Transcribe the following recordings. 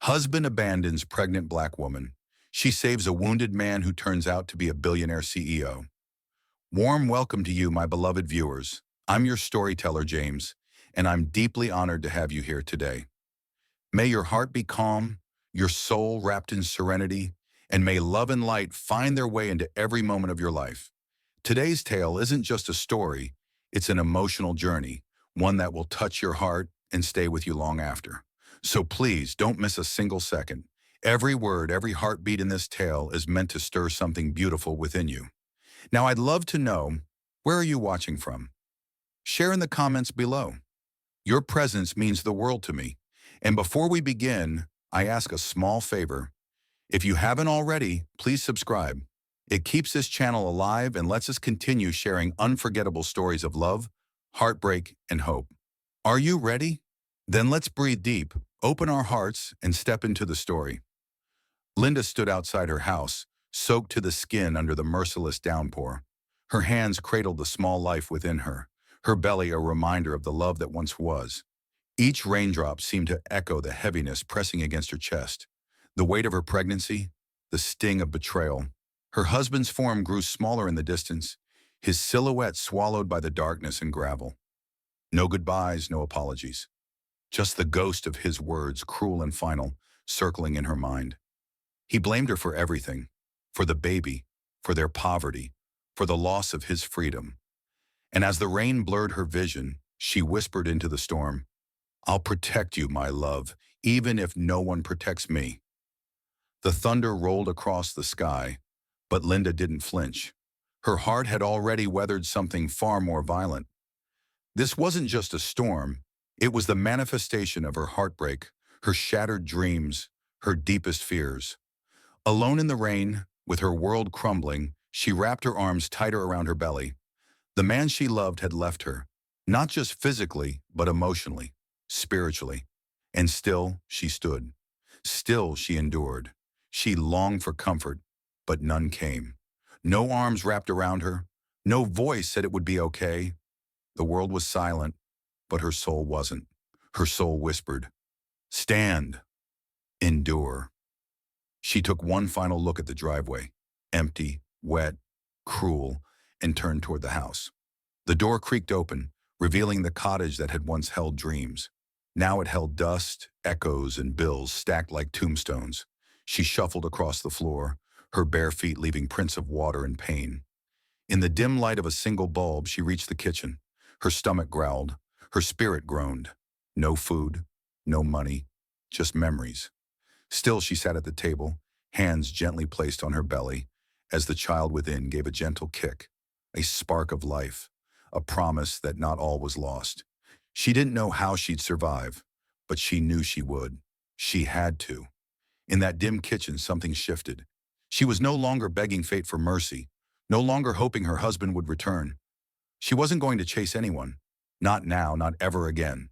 Husband abandons pregnant black woman. She saves a wounded man who turns out to be a billionaire CEO. Warm welcome to you, my beloved viewers. I'm your storyteller, James, and I'm deeply honored to have you here today. May your heart be calm, your soul wrapped in serenity, and may love and light find their way into every moment of your life. Today's tale isn't just a story, it's an emotional journey, one that will touch your heart and stay with you long after. So please don't miss a single second. Every word, every heartbeat in this tale is meant to stir something beautiful within you. Now I'd love to know, where are you watching from? Share in the comments below. Your presence means the world to me. And before we begin, I ask a small favor. If you haven't already, please subscribe. It keeps this channel alive and lets us continue sharing unforgettable stories of love, heartbreak, and hope. Are you ready? Then let's breathe deep, open our hearts, and step into the story. Linda stood outside her house, soaked to the skin under the merciless downpour. Her hands cradled the small life within her belly a reminder of the love that once was. Each raindrop seemed to echo the heaviness pressing against her chest. The weight of her pregnancy, the sting of betrayal. Her husband's form grew smaller in the distance, his silhouette swallowed by the darkness and gravel. No goodbyes, no apologies. Just the ghost of his words, cruel and final, circling in her mind. He blamed her for everything, for the baby, for their poverty, for the loss of his freedom. And as the rain blurred her vision, she whispered into the storm, "I'll protect you, my love, even if no one protects me." The thunder rolled across the sky, but Linda didn't flinch. Her heart had already weathered something far more violent. This wasn't just a storm, it was the manifestation of her heartbreak, her shattered dreams, her deepest fears. Alone in the rain, with her world crumbling, she wrapped her arms tighter around her belly. The man she loved had left her, not just physically, but emotionally, spiritually. And still she stood. Still she endured. She longed for comfort, but none came. No arms wrapped around her. No voice said it would be okay. The world was silent, but her soul wasn't. Her soul whispered, "Stand, endure." She took one final look at the driveway, empty, wet, cruel, and turned toward the house. The door creaked open, revealing the cottage that had once held dreams. Now it held dust, echoes, and bills stacked like tombstones. She shuffled across the floor, her bare feet leaving prints of water and pain. In the dim light of a single bulb, she reached the kitchen. Her stomach growled, her spirit groaned. No food, no money, just memories. Still she sat at the table, hands gently placed on her belly, as the child within gave a gentle kick, a spark of life, a promise that not all was lost. She didn't know how she'd survive, but she knew she would. She had to. In that dim kitchen, something shifted. She was no longer begging fate for mercy, no longer hoping her husband would return. She wasn't going to chase anyone. Not now, not ever again.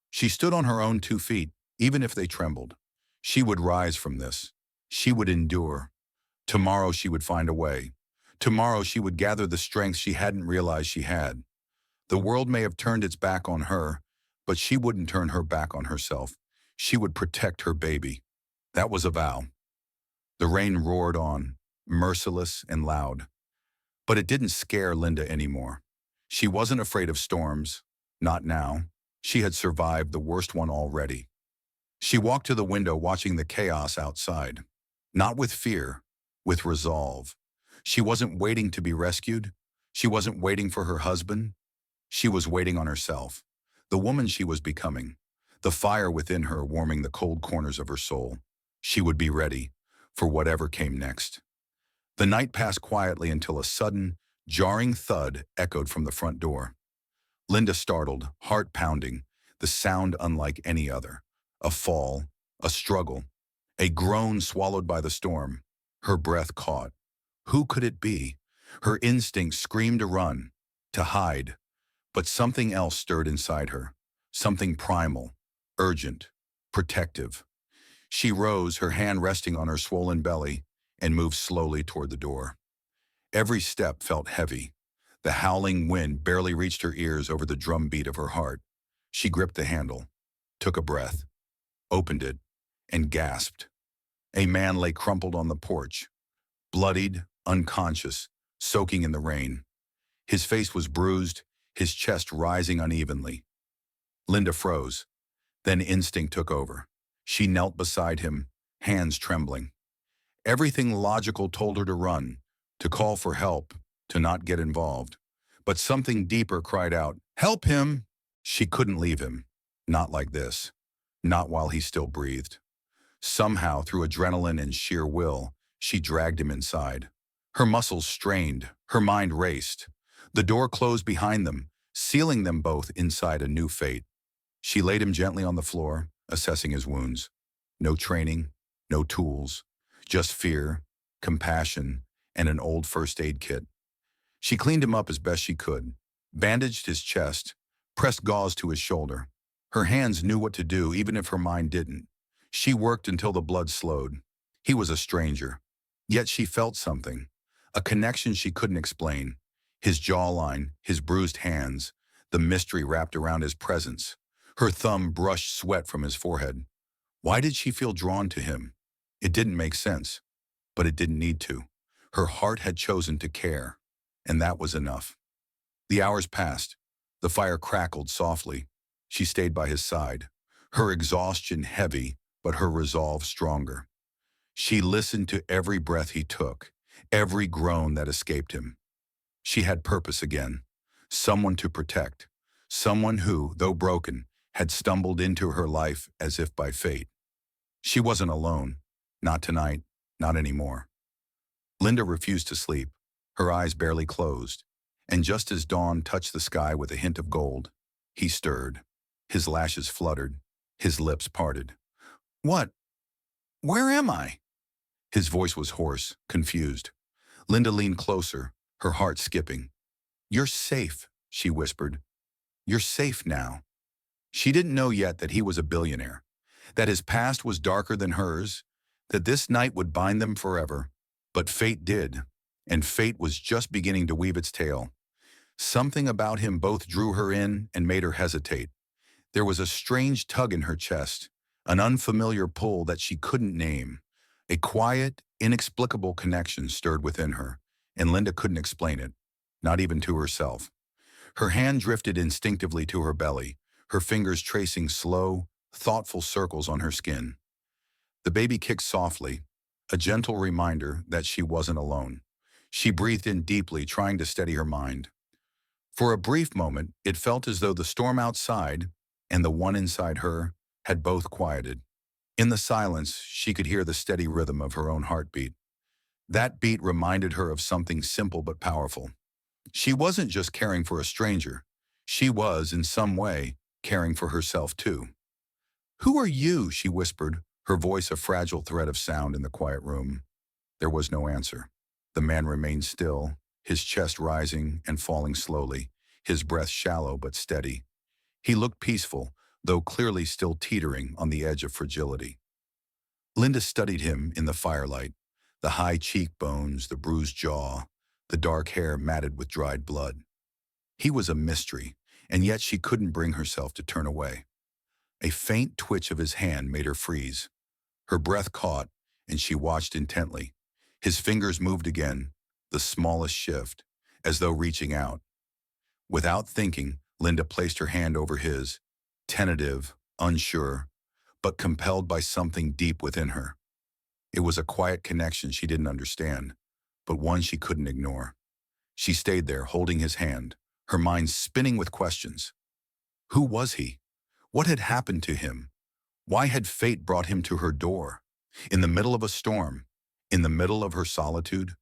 She stood on her own 2 feet, even if they trembled. She would rise from this. She would endure. Tomorrow she would find a way. Tomorrow she would gather the strength she hadn't realized she had. The world may have turned its back on her, but she wouldn't turn her back on herself. She would protect her baby. That was a vow. The rain roared on, merciless and loud. But it didn't scare Linda anymore. She wasn't afraid of storms. Not now. She had survived the worst one already. She walked to the window, watching the chaos outside. Not with fear, with resolve. She wasn't waiting to be rescued. She wasn't waiting for her husband. She was waiting on herself, the woman she was becoming, the fire within her warming the cold corners of her soul. She would be ready for whatever came next. The night passed quietly until a sudden, jarring thud echoed from the front door. Linda startled, heart pounding, the sound unlike any other. A fall, a struggle, a groan swallowed by the storm. Her breath caught. Who could it be? Her instincts screamed to run, to hide. But something else stirred inside her, something primal, urgent, protective. She rose, her hand resting on her swollen belly, and moved slowly toward the door. Every step felt heavy. The howling wind barely reached her ears over the drumbeat of her heart. She gripped the handle, took a breath, opened it, and gasped. A man lay crumpled on the porch, bloodied, unconscious, soaking in the rain. His face was bruised, his chest rising unevenly. Linda froze. Then instinct took over. She knelt beside him, hands trembling. Everything logical told her to run, to call for help, to not get involved. But something deeper cried out, "Help him!" She couldn't leave him. Not like this. Not while he still breathed. Somehow, through adrenaline and sheer will, she dragged him inside. Her muscles strained, her mind raced. The door closed behind them, sealing them both inside a new fate. She laid him gently on the floor, assessing his wounds. No training, no tools, just fear, compassion, and an old first aid kit. She cleaned him up as best she could, bandaged his chest, pressed gauze to his shoulder. Her hands knew what to do, even if her mind didn't. She worked until the blood slowed. He was a stranger. Yet she felt something, a connection she couldn't explain. His jawline, his bruised hands, the mystery wrapped around his presence. Her thumb brushed sweat from his forehead. Why did she feel drawn to him? It didn't make sense, but it didn't need to. Her heart had chosen to care, and that was enough. The hours passed. The fire crackled softly. She stayed by his side, her exhaustion heavy, but her resolve stronger. She listened to every breath he took, every groan that escaped him. She had purpose again, someone to protect, someone who, though broken, had stumbled into her life as if by fate. She wasn't alone. Not tonight, not anymore. Linda refused to sleep, her eyes barely closed, and just as dawn touched the sky with a hint of gold, he stirred. His lashes fluttered, his lips parted. "What? Where am I?" His voice was hoarse, confused. Linda leaned closer, her heart skipping. "You're safe," she whispered. "You're safe now." She didn't know yet that he was a billionaire, that his past was darker than hers, that this night would bind them forever. But fate did, and fate was just beginning to weave its tale. Something about him both drew her in and made her hesitate. There was a strange tug in her chest, an unfamiliar pull that she couldn't name. A quiet, inexplicable connection stirred within her, and Linda couldn't explain it, not even to herself. Her hand drifted instinctively to her belly, her fingers tracing slow, thoughtful circles on her skin. The baby kicked softly, a gentle reminder that she wasn't alone. She breathed in deeply, trying to steady her mind. For a brief moment, it felt as though the storm outside and the one inside her had both quieted. In the silence, she could hear the steady rhythm of her own heartbeat. That beat reminded her of something simple but powerful. She wasn't just caring for a stranger. She was, in some way, caring for herself too. "Who are you?" she whispered, her voice a fragile thread of sound in the quiet room. There was no answer. The man remained still, his chest rising and falling slowly, his breath shallow but steady. He looked peaceful, though clearly still teetering on the edge of fragility. Linda studied him in the firelight, the high cheekbones, the bruised jaw, the dark hair matted with dried blood. He was a mystery, and yet she couldn't bring herself to turn away. A faint twitch of his hand made her freeze. Her breath caught, and she watched intently. His fingers moved again, the smallest shift, as though reaching out. Without thinking, Linda placed her hand over his, tentative, unsure, but compelled by something deep within her. It was a quiet connection she didn't understand, but one she couldn't ignore. She stayed there, holding his hand, her mind spinning with questions. Who was he? What had happened to him? Why had fate brought him to her door? In the middle of a storm, in the middle of her solitude?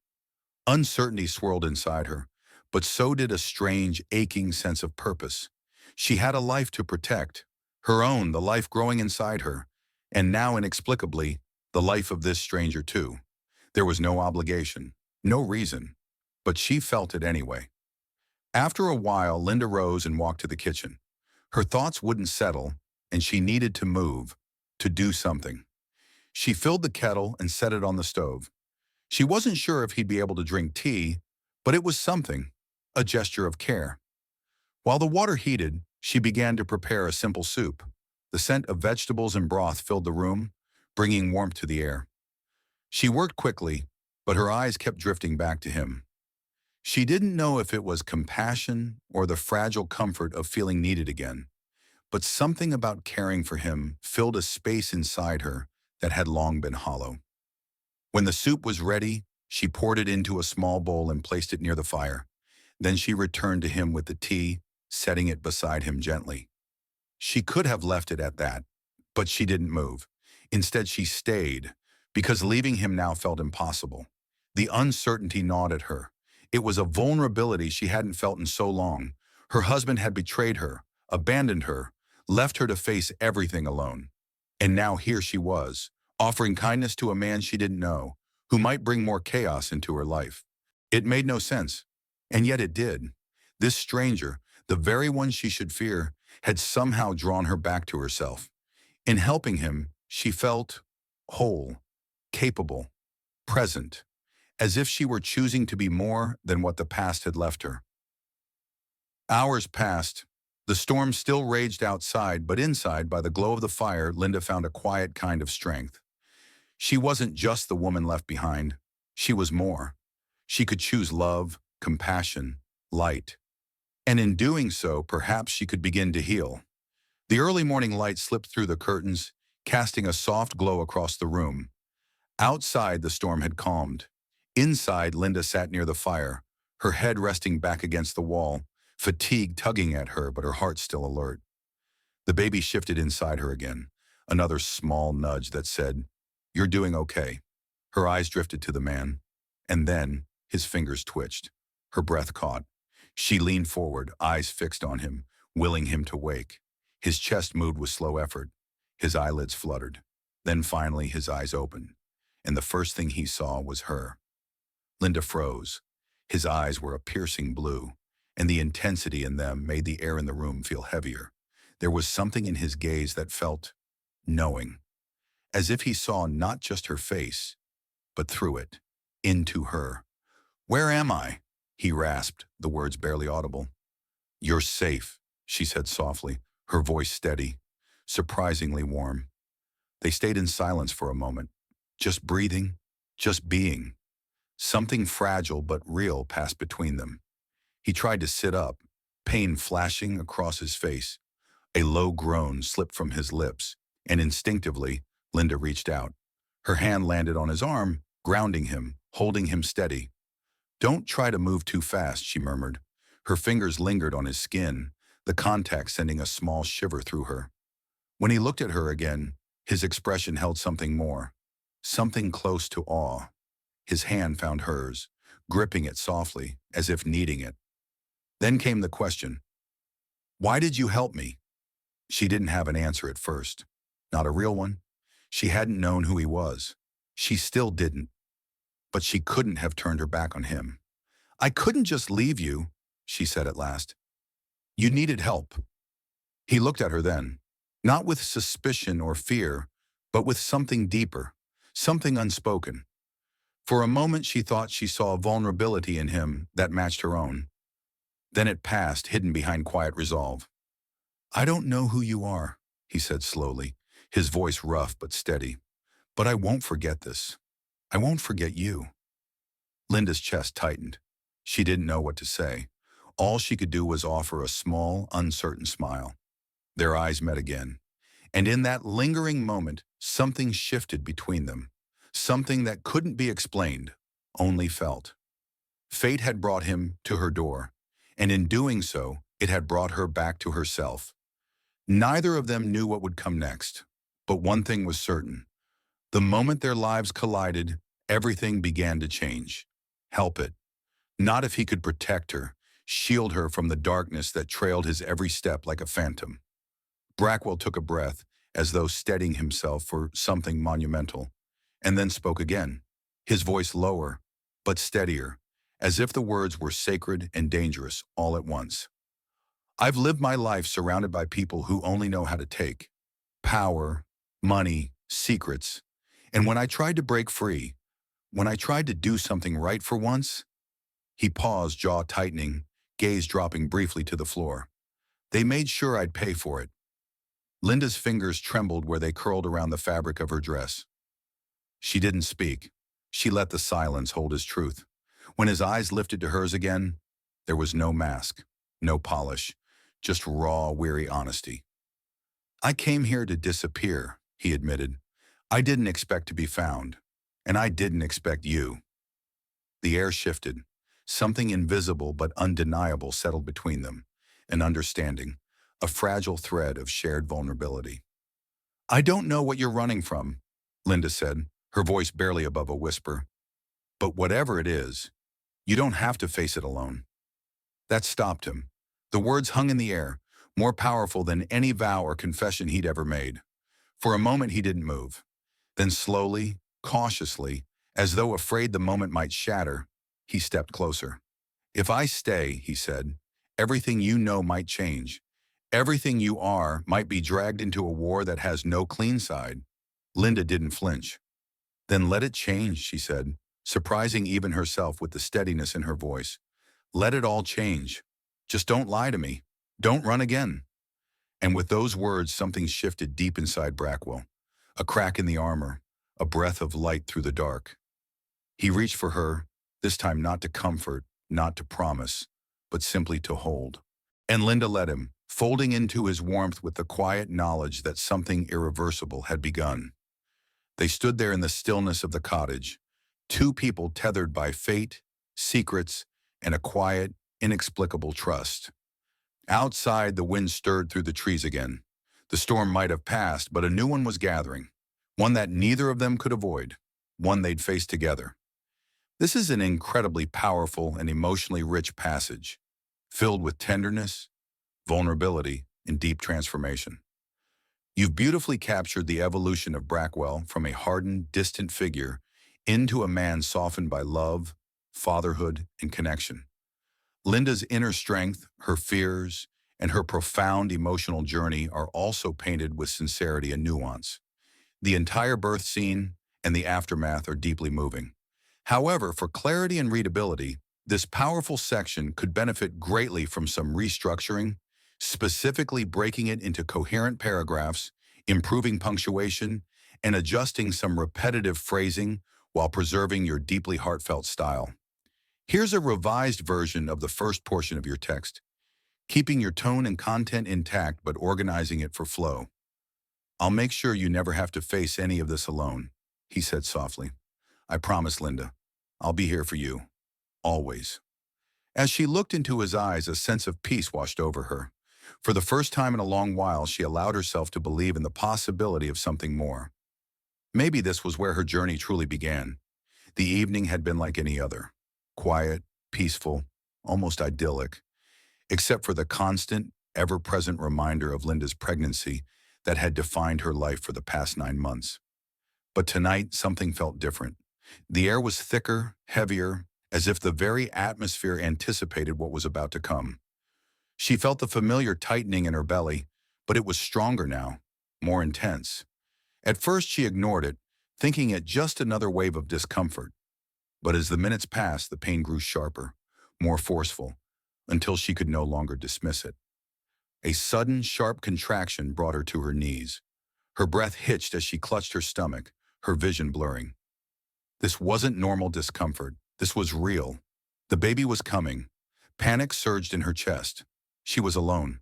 Uncertainty swirled inside her, but so did a strange, aching sense of purpose. She had a life to protect, her own, the life growing inside her, and now inexplicably, the life of this stranger too. There was no obligation, no reason, but she felt it anyway. After a while, Linda rose and walked to the kitchen. Her thoughts wouldn't settle, and she needed to move, to do something. She filled the kettle and set it on the stove. She wasn't sure if he'd be able to drink tea, but it was something, a gesture of care. While the water heated, she began to prepare a simple soup. The scent of vegetables and broth filled the room, bringing warmth to the air. She worked quickly, but her eyes kept drifting back to him. She didn't know if it was compassion or the fragile comfort of feeling needed again, but something about caring for him filled a space inside her that had long been hollow. When the soup was ready, she poured it into a small bowl and placed it near the fire. Then she returned to him with the tea, setting it beside him gently. She could have left it at that, but she didn't move. Instead, she stayed, because leaving him now felt impossible. The uncertainty gnawed at her. It was a vulnerability she hadn't felt in so long. Her husband had betrayed her, abandoned her, left her to face everything alone. And now here she was, offering kindness to a man she didn't know, who might bring more chaos into her life. It made no sense, and yet it did. This stranger, the very one she should fear, had somehow drawn her back to herself. In helping him, she felt whole, capable, present, as if she were choosing to be more than what the past had left her. Hours passed. The storm still raged outside, but inside, by the glow of the fire, Linda found a quiet kind of strength. She wasn't just the woman left behind. She was more. She could choose love, compassion, light. And in doing so, perhaps she could begin to heal. The early morning light slipped through the curtains, casting a soft glow across the room. Outside, the storm had calmed. Inside, Linda sat near the fire, her head resting back against the wall, fatigue tugging at her, but her heart still alert. The baby shifted inside her again, another small nudge that said, "You're doing okay." Her eyes drifted to the man, and then his fingers twitched. Her breath caught. She leaned forward, eyes fixed on him, willing him to wake. His chest moved with slow effort. His eyelids fluttered. Then finally his eyes opened, and the first thing he saw was her. Linda froze. His eyes were a piercing blue, and the intensity in them made the air in the room feel heavier. There was something in his gaze that felt knowing, as if he saw not just her face, but through it, into her. "Where am I?" he rasped, the words barely audible. "You're safe," she said softly, her voice steady, surprisingly warm. They stayed in silence for a moment, just breathing, just being. Something fragile but real passed between them. He tried to sit up, pain flashing across his face. A low groan slipped from his lips, and instinctively, Linda reached out. Her hand landed on his arm, grounding him, holding him steady. "Don't try to move too fast," she murmured. Her fingers lingered on his skin, the contact sending a small shiver through her. When he looked at her again, his expression held something more, something close to awe. His hand found hers, gripping it softly, as if needing it. Then came the question, "Why did you help me?" She didn't have an answer at first. Not a real one. She hadn't known who he was. She still didn't. But she couldn't have turned her back on him. "I couldn't just leave you," she said at last. "You needed help." He looked at her then, not with suspicion or fear, but with something deeper, something unspoken. For a moment she thought she saw a vulnerability in him that matched her own. Then it passed, hidden behind quiet resolve. "I don't know who you are," he said slowly, his voice rough but steady. "But I won't forget this. I won't forget you." Linda's chest tightened. She didn't know what to say. All she could do was offer a small, uncertain smile. Their eyes met again. And in that lingering moment, something shifted between them. Something that couldn't be explained, only felt. Fate had brought him to her door, and in doing so, it had brought her back to herself. Neither of them knew what would come next, but one thing was certain. The moment their lives collided, everything began to change. Help it. Not if he could protect her, shield her from the darkness that trailed his every step like a phantom. Brackwell took a breath, as though steadying himself for something monumental, and then spoke again, his voice lower, but steadier, as if the words were sacred and dangerous all at once. "I've lived my life surrounded by people who only know how to take. Power, money, secrets. And when I tried to break free, when I tried to do something right for once," he paused, jaw tightening, gaze dropping briefly to the floor. "They made sure I'd pay for it." Linda's fingers trembled where they curled around the fabric of her dress. She didn't speak. She let the silence hold his truth. When his eyes lifted to hers again, there was no mask, no polish, just raw, weary honesty. I came here to disappear, he admitted. I didn't expect to be found, and I didn't expect you. The air shifted. Something invisible but undeniable settled between them, an understanding, a fragile thread of shared vulnerability. I don't know what you're running from, Linda said, her voice barely above a whisper. But whatever it is, you don't have to face it alone. That stopped him. The words hung in the air, more powerful than any vow or confession he'd ever made. For a moment he didn't move. Then slowly, cautiously, as though afraid the moment might shatter, he stepped closer. If I stay, he said, everything you know might change. Everything you are might be dragged into a war that has no clean side. Linda didn't flinch. Then let it change, she said, surprising even herself with the steadiness in her voice. Let it all change. Just don't lie to me. Don't run again. And with those words, something shifted deep inside Brackwell. A crack in the armor, a breath of light through the dark. He reached for her, this time not to comfort, not to promise, but simply to hold. And Linda let him, folding into his warmth with the quiet knowledge that something irreversible had begun. They stood there in the stillness of the cottage, two people tethered by fate, secrets, and a quiet, inexplicable trust. Outside, the wind stirred through the trees again. The storm might have passed, but a new one was gathering, one that neither of them could avoid, one they'd face together. This is an incredibly powerful and emotionally rich passage, filled with tenderness, vulnerability, and deep transformation. You've beautifully captured the evolution of Brackwell from a hardened, distant figure into a man softened by love, fatherhood, and connection. Linda's inner strength, her fears, and her profound emotional journey are also painted with sincerity and nuance. The entire birth scene and the aftermath are deeply moving. However, for clarity and readability, this powerful section could benefit greatly from some restructuring, specifically breaking it into coherent paragraphs, improving punctuation, and adjusting some repetitive phrasing while preserving your deeply heartfelt style. Here's a revised version of the first portion of your text, keeping your tone and content intact but organizing it for flow. I'll make sure you never have to face any of this alone, he said softly. I promise, Linda. I'll be here for you. Always. As she looked into his eyes, a sense of peace washed over her. For the first time in a long while, she allowed herself to believe in the possibility of something more. Maybe this was where her journey truly began. The evening had been like any other. Quiet, peaceful, almost idyllic, except for the constant, ever-present reminder of Linda's pregnancy that had defined her life for the past 9 months. But tonight, something felt different. The air was thicker, heavier, as if the very atmosphere anticipated what was about to come. She felt the familiar tightening in her belly, but it was stronger now, more intense. At first, she ignored it, thinking it just another wave of discomfort. But as the minutes passed, the pain grew sharper, more forceful, until she could no longer dismiss it. A sudden, sharp contraction brought her to her knees. Her breath hitched as she clutched her stomach, her vision blurring. This wasn't normal discomfort. This was real. The baby was coming. Panic surged in her chest. She was alone.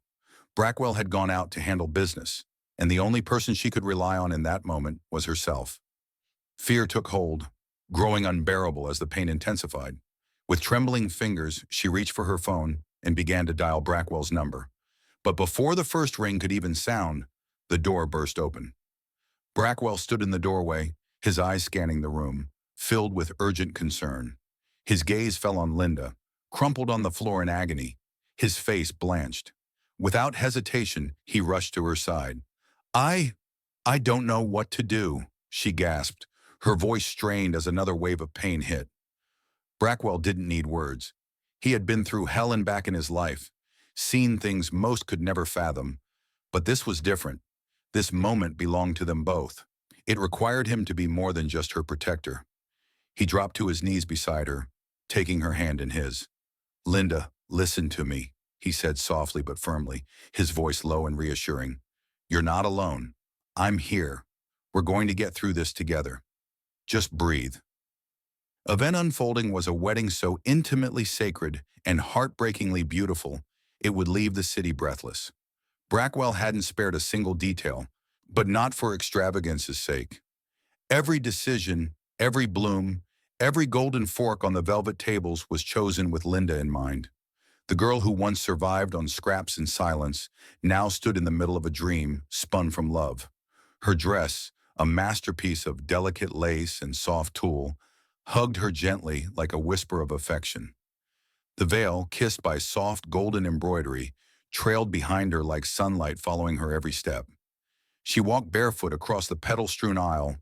Brackwell had gone out to handle business, and the only person she could rely on in that moment was herself. Fear took hold, growing unbearable as the pain intensified. With trembling fingers, she reached for her phone and began to dial Brackwell's number. But before the first ring could even sound, the door burst open. Brackwell stood in the doorway, his eyes scanning the room, filled with urgent concern. His gaze fell on Linda, crumpled on the floor in agony, his face blanched. Without hesitation, he rushed to her side. I don't know what to do, she gasped, her voice strained as another wave of pain hit. Brackwell didn't need words. He had been through hell and back in his life, seen things most could never fathom. But this was different. This moment belonged to them both. It required him to be more than just her protector. He dropped to his knees beside her, taking her hand in his. Linda, listen to me, he said softly but firmly, his voice low and reassuring. You're not alone. I'm here. We're going to get through this together. Just breathe. Event unfolding was a wedding so intimately sacred and heartbreakingly beautiful, it would leave the city breathless. Brackwell hadn't spared a single detail, but not for extravagance's sake. Every decision, every bloom, every golden fork on the velvet tables was chosen with Linda in mind. The girl who once survived on scraps and silence now stood in the middle of a dream spun from love. Her dress, a masterpiece of delicate lace and soft tulle, hugged her gently like a whisper of affection. The veil, kissed by soft golden embroidery, trailed behind her like sunlight following her every step. She walked barefoot across the petal-strewn aisle,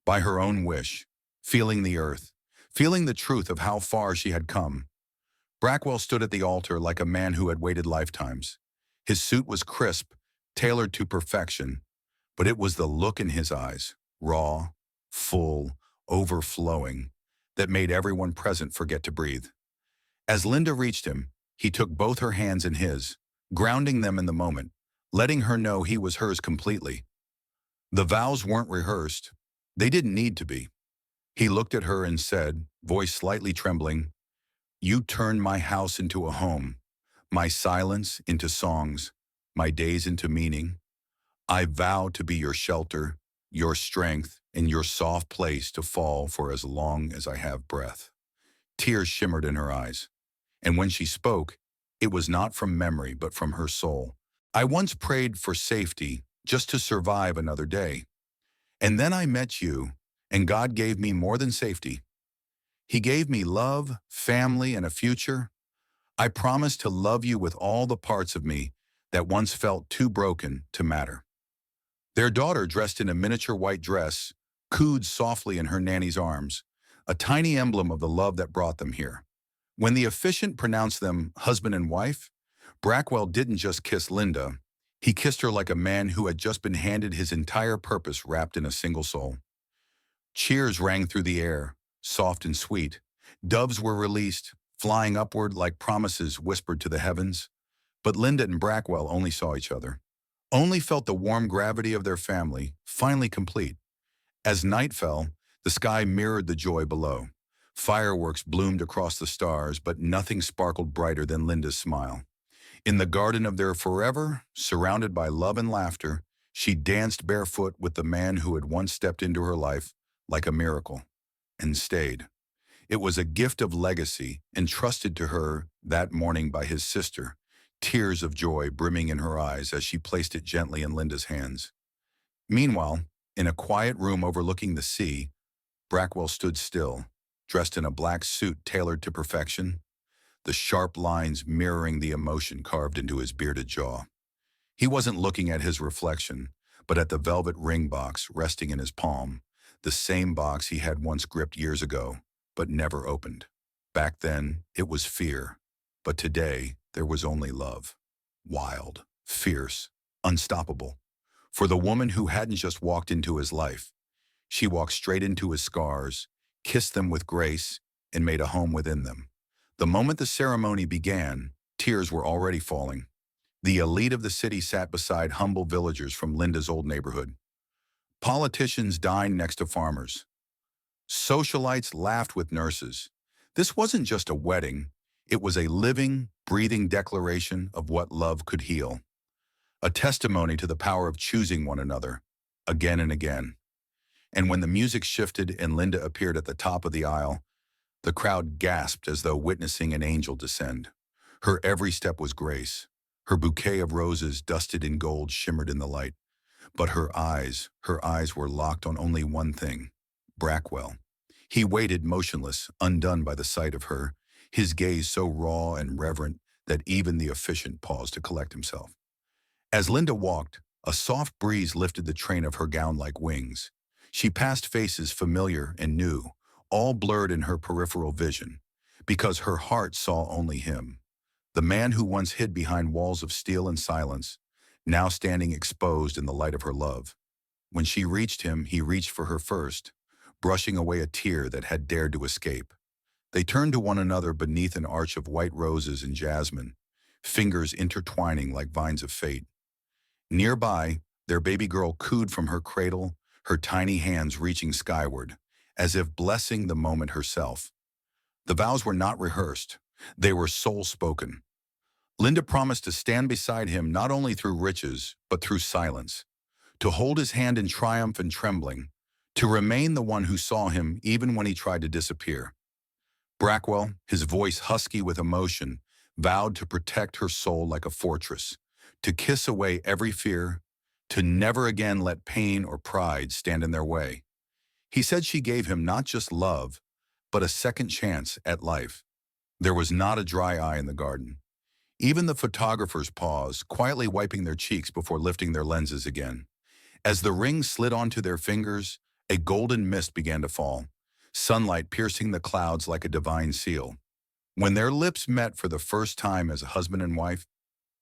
by her own wish, feeling the earth, feeling the truth of how far she had come. Brackwell stood at the altar like a man who had waited lifetimes. His suit was crisp, tailored to perfection, but it was the look in his eyes, raw, full, overflowing, that made everyone present forget to breathe. As Linda reached him, he took both her hands in his, grounding them in the moment, letting her know he was hers completely. The vows weren't rehearsed. They didn't need to be. He looked at her and said, voice slightly trembling, "You turned my house into a home, my silence into songs, my days into meaning. I vow to be your shelter, your strength, and your soft place to fall for as long as I have breath." Tears shimmered in her eyes. And when she spoke, it was not from memory but from her soul. "I once prayed for safety, just to survive another day. And then I met you, and God gave me more than safety. He gave me love, family, and a future. I promise to love you with all the parts of me that once felt too broken to matter." Their daughter, dressed in a miniature white dress, cooed softly in her nanny's arms, a tiny emblem of the love that brought them here. When the officiant pronounced them husband and wife, Brackwell didn't just kiss Linda. He kissed her like a man who had just been handed his entire purpose wrapped in a single soul. Cheers rang through the air, soft and sweet. Doves were released, flying upward like promises whispered to the heavens. But Linda and Brackwell only saw each other, only felt the warm gravity of their family, finally complete. As night fell, the sky mirrored the joy below. Fireworks bloomed across the stars, but nothing sparkled brighter than Linda's smile. In the garden of their forever, surrounded by love and laughter, she danced barefoot with the man who had once stepped into her life like a miracle, and stayed. It was a gift of legacy entrusted to her that morning by his sister, tears of joy brimming in her eyes as she placed it gently in Linda's hands. Meanwhile, in a quiet room overlooking the sea, Brackwell stood still, dressed in a black suit tailored to perfection, the sharp lines mirroring the emotion carved into his bearded jaw. He wasn't looking at his reflection, but at the velvet ring box resting in his palm, the same box he had once gripped years ago, but never opened. Back then, it was fear, but today, there was only love. Wild, fierce, unstoppable. For the woman who hadn't just walked into his life, she walked straight into his scars, kissed them with grace, and made a home within them. The moment the ceremony began, tears were already falling. The elite of the city sat beside humble villagers from Linda's old neighborhood. Politicians dined next to farmers. Socialites laughed with nurses. This wasn't just a wedding. It was a living, breathing declaration of what love could heal. A testimony to the power of choosing one another, again and again. And when the music shifted and Linda appeared at the top of the aisle, the crowd gasped as though witnessing an angel descend. Her every step was grace. Her bouquet of roses dusted in gold shimmered in the light. But her eyes were locked on only one thing, Brackwell. He waited motionless, undone by the sight of her, his gaze so raw and reverent that even the officiant paused to collect himself. As Linda walked, a soft breeze lifted the train of her gown like wings. She passed faces familiar and new, all blurred in her peripheral vision, because her heart saw only him, the man who once hid behind walls of steel and silence, now standing exposed in the light of her love. When she reached him, he reached for her first, brushing away a tear that had dared to escape. They turned to one another beneath an arch of white roses and jasmine, fingers intertwining like vines of fate. Nearby, Their baby girl cooed from her cradle, her tiny hands reaching skyward, as if blessing the moment herself. The vows were not rehearsed. They were soul-spoken. Linda promised to stand beside him not only through riches, but through silence, to hold his hand in triumph and trembling, to remain the one who saw him even when he tried to disappear. Brackwell, his voice husky with emotion, vowed to protect her soul like a fortress, to kiss away every fear, to never again let pain or pride stand in their way. He said she gave him not just love, but a second chance at life. There was not a dry eye in the garden. Even the photographers paused, quietly wiping their cheeks before lifting their lenses again. As the ring slid onto their fingers, a golden mist began to fall, sunlight piercing the clouds like a divine seal. When their lips met for the first time as a husband and wife,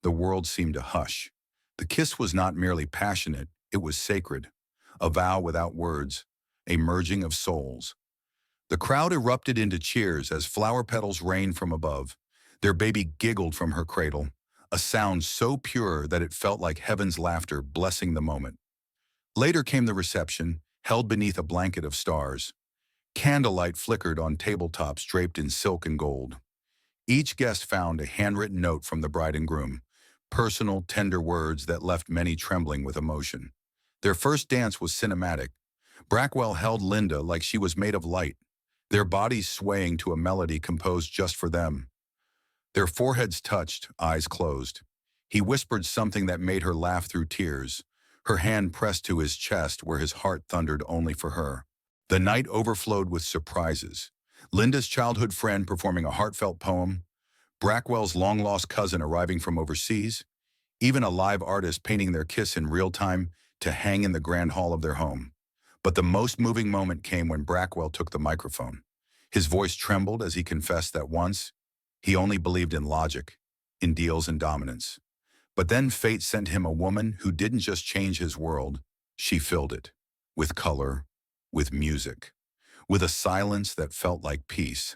the world seemed to hush. The kiss was not merely passionate, it was sacred, a vow without words, a merging of souls. The crowd erupted into cheers as flower petals rained from above. Their baby giggled from her cradle, a sound so pure that it felt like heaven's laughter blessing the moment. Later came the reception, held beneath a blanket of stars. Candlelight flickered on tabletops draped in silk and gold. Each guest found a handwritten note from the bride and groom, personal, tender words that left many trembling with emotion. Their first dance was cinematic. Brackwell held Linda like she was made of light, their bodies swaying to a melody composed just for them. Their foreheads touched, eyes closed. He whispered something that made her laugh through tears, her hand pressed to his chest where his heart thundered only for her. The night overflowed with surprises. Linda's childhood friend performing a heartfelt poem, Brackwell's long-lost cousin arriving from overseas, even a live artist painting their kiss in real time to hang in the grand hall of their home. But the most moving moment came when Brackwell took the microphone. His voice trembled as he confessed that once, he only believed in logic, in deals and dominance. But then fate sent him a woman who didn't just change his world, she filled it, with color, with music, with a silence that felt like peace.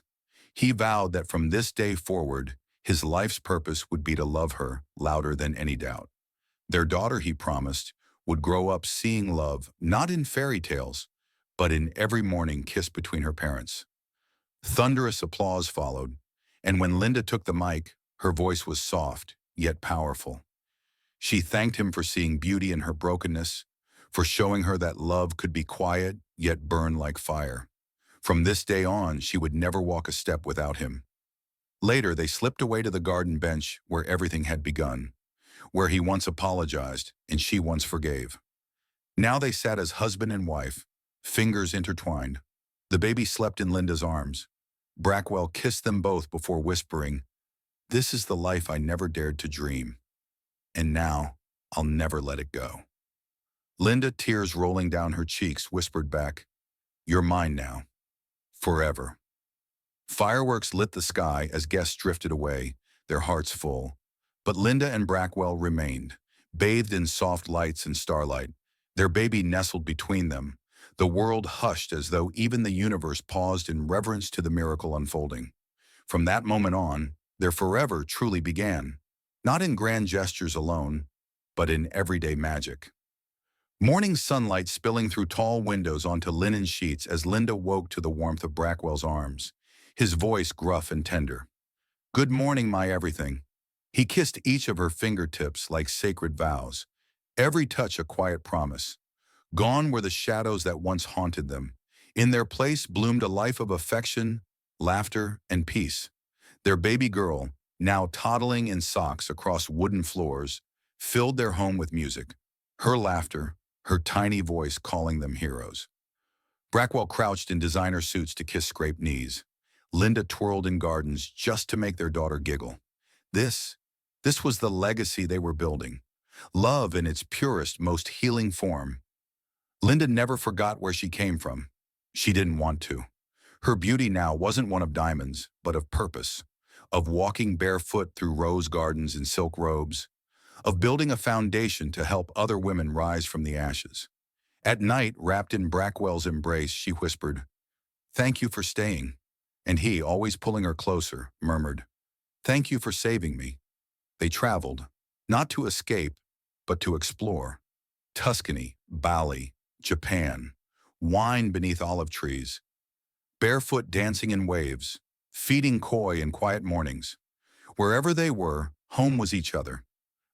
He vowed that from this day forward, his life's purpose would be to love her louder than any doubt. Their daughter, he promised, would grow up seeing love not in fairy tales, but in every morning kiss between her parents. Thunderous applause followed, and when Linda took the mic, her voice was soft, yet powerful. She thanked him for seeing beauty in her brokenness, for showing her that love could be quiet, yet burn like fire. From this day on, she would never walk a step without him. Later, they slipped away to the garden bench where everything had begun, where he once apologized and she once forgave. Now they sat as husband and wife, fingers intertwined. The baby slept in Linda's arms. Brackwell kissed them both before whispering, "This is the life I never dared to dream. And now, I'll never let it go." Linda, tears rolling down her cheeks, whispered back, "You're mine now, forever." Fireworks lit the sky as guests drifted away, their hearts full. But Linda and Brackwell remained, bathed in soft lights and starlight, their baby nestled between them. The world hushed as though even the universe paused in reverence to the miracle unfolding. From that moment on, their forever truly began, not in grand gestures alone, but in everyday magic. Morning sunlight spilling through tall windows onto linen sheets as Linda woke to the warmth of Brackwell's arms, his voice gruff and tender. "Good morning, my everything." He kissed each of her fingertips like sacred vows, every touch a quiet promise. Gone were the shadows that once haunted them. In their place bloomed a life of affection, laughter, and peace. Their baby girl, now toddling in socks across wooden floors, filled their home with music, her laughter, her tiny voice calling them heroes. Brackwell crouched in designer suits to kiss scraped knees. Linda twirled in gardens just to make their daughter giggle. This was the legacy they were building. Love in its purest, most healing form. Linda never forgot where she came from. She didn't want to. Her beauty now wasn't one of diamonds, but of purpose, of walking barefoot through rose gardens in silk robes, of building a foundation to help other women rise from the ashes. At night, wrapped in Brackwell's embrace, she whispered, "Thank you for staying." And he, always pulling her closer, murmured, "Thank you for saving me." They traveled, not to escape, but to explore. Tuscany, Bali, Japan, wine beneath olive trees, barefoot dancing in waves, feeding koi in quiet mornings. Wherever they were, home was each other.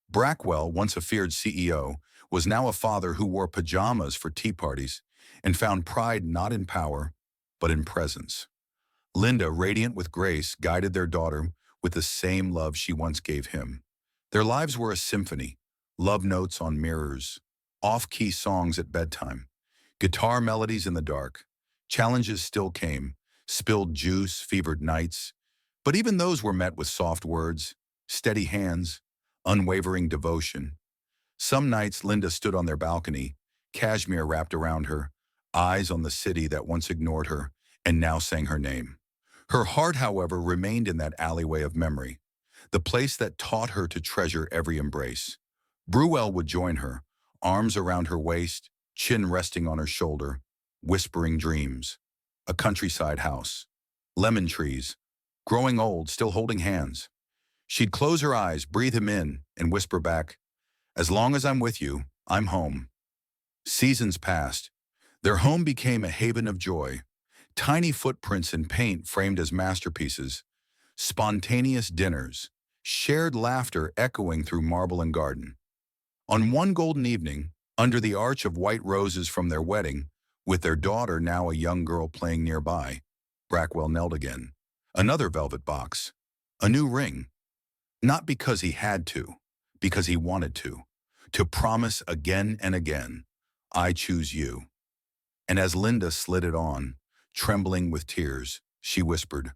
Brackwell, once a feared CEO, was now a father who wore pajamas for tea parties and found pride not in power, but in presence. Linda, radiant with grace, guided their daughter with the same love she once gave him. Their lives were a symphony, love notes on mirrors, off-key songs at bedtime, guitar melodies in the dark. Challenges still came, spilled juice, fevered nights, but even those were met with soft words, steady hands, unwavering devotion. Some nights Linda stood on their balcony, cashmere wrapped around her, eyes on the city that once ignored her and now sang her name. Her heart, however, remained in that alleyway of memory, the place that taught her to treasure every embrace. Bruell would join her, arms around her waist, chin resting on her shoulder, whispering dreams. A countryside house, lemon trees, growing old, still holding hands. She'd close her eyes, breathe him in, and whisper back, "As long as I'm with you, I'm home." Seasons passed. Their home became a haven of joy. Tiny footprints in paint framed as masterpieces, spontaneous dinners, shared laughter echoing through marble and garden. On one golden evening, under the arch of white roses from their wedding, with their daughter now a young girl playing nearby, Brackwell knelt again. Another velvet box. A new ring. Not because he had to, because he wanted to promise again and again, "I choose you." And as Linda slid it on, trembling with tears, she whispered,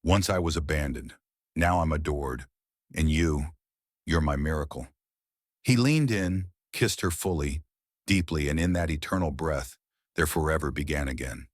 "Once I was abandoned, now I'm adored, and you're my miracle." He leaned in, kissed her fully, deeply, and in that eternal breath, their forever began again.